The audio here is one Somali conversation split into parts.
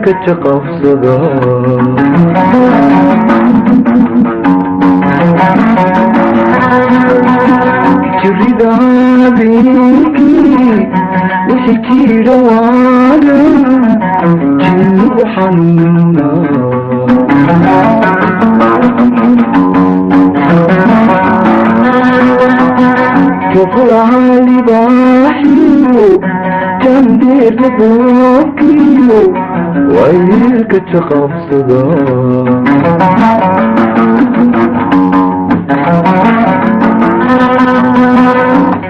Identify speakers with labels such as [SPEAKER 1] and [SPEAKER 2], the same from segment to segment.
[SPEAKER 1] كتقف صدى تريد بيكي وشكي روانا جنوحنا كفرها لباحي تندير بوكيو ويلك تخاف صدا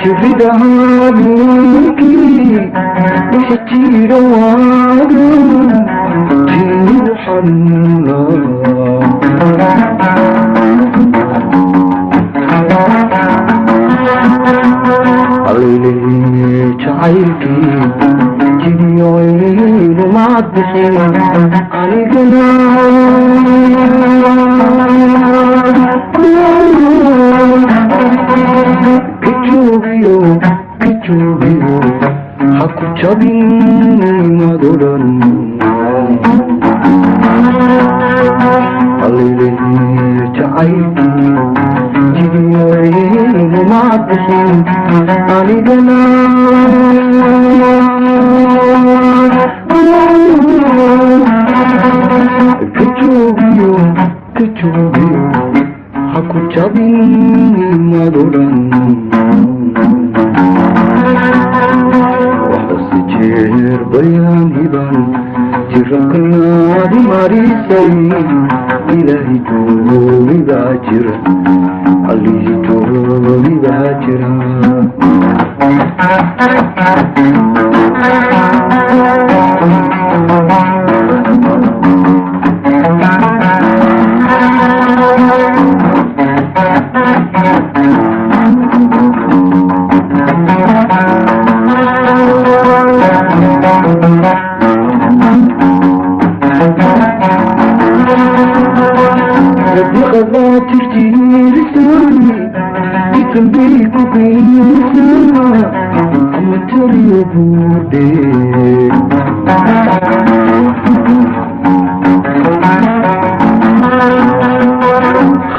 [SPEAKER 1] تفيدها بيكي وشتي روانا جنوحنا عليلي تعيكي جديوين ومعدسين عليكنا كتشوبيو حكو تشابيني مدولن عليلي تعيكي جديوين ومعدسين عليكنا كتشوبيو حكو تشابيني مدولن وحسجير بيان هبان جرقنا دي ماريسي إلهي توبي باجر علي توبي باجر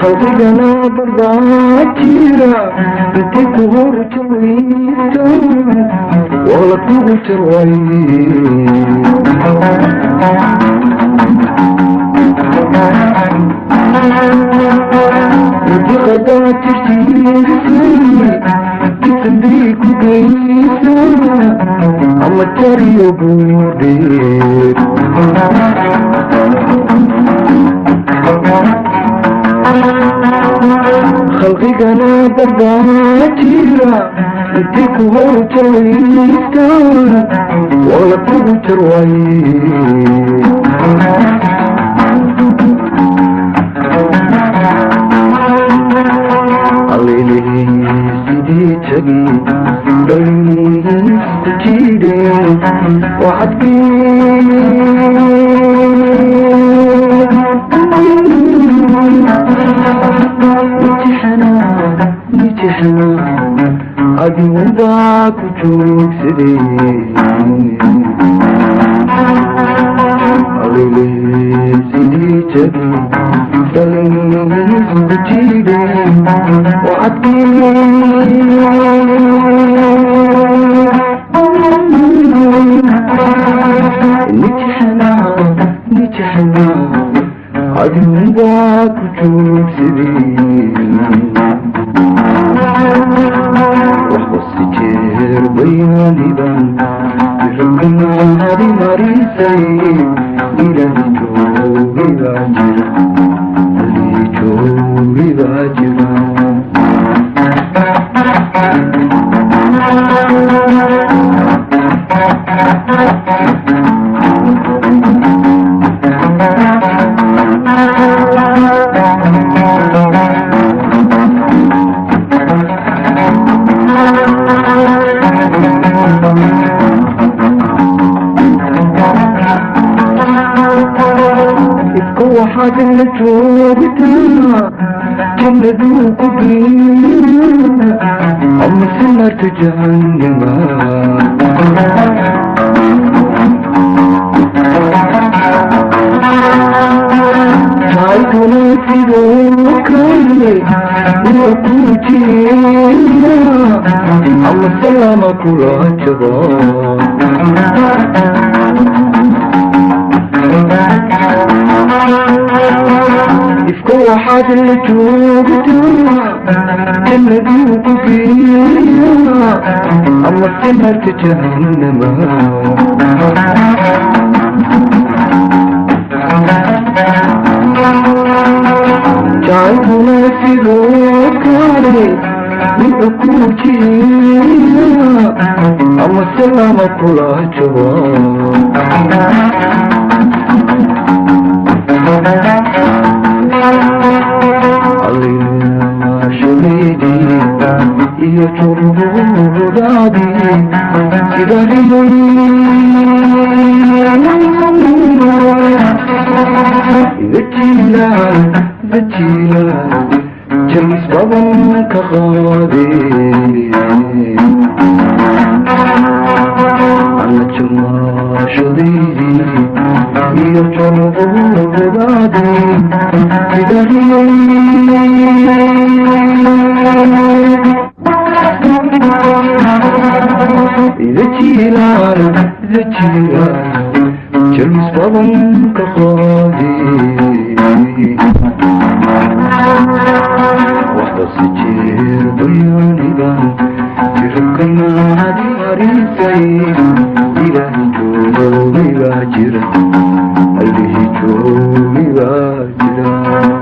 [SPEAKER 1] خذنا براتيرا بتكور تويتا ولا تويتر غدا تشتير تنديك وقيسا أما تريو بوديك خلقي قنا برداتيرا تكور تويتا ولا تويتر عليلي سيدي تبي بلني تجيدي وحدي نتحنا عدي وضعك وجوك سدي sidii jabi dhalinku jiideen nijxana adinbaa ku joogsadeen waxbasi jeer bayaanidan iraganaadi marisay ilaahi joogibaa jira alii joogibaa jira waxaad la joogtaa jannaduu ku geeya ama sinarta jahannama tayduna sidoo kale waa ku jeeda ama salaama kula jaba ifka waxaad la joogtaa jannaduu ku geeya ama sinarta jahannama jacaylkuna sidoo kale wuxuu ku jeeda ama salaama kula jaba iyo turbudaadi sida dajiila jamis badan ka qaade ana jamaashadaydi iyo turbudaadi sida dajiilaan jamis badan ka qaade waxbasi jeer bayaanidan jirabkanaadi marisay ilaahi joogibaa jira allihi joogibaa jira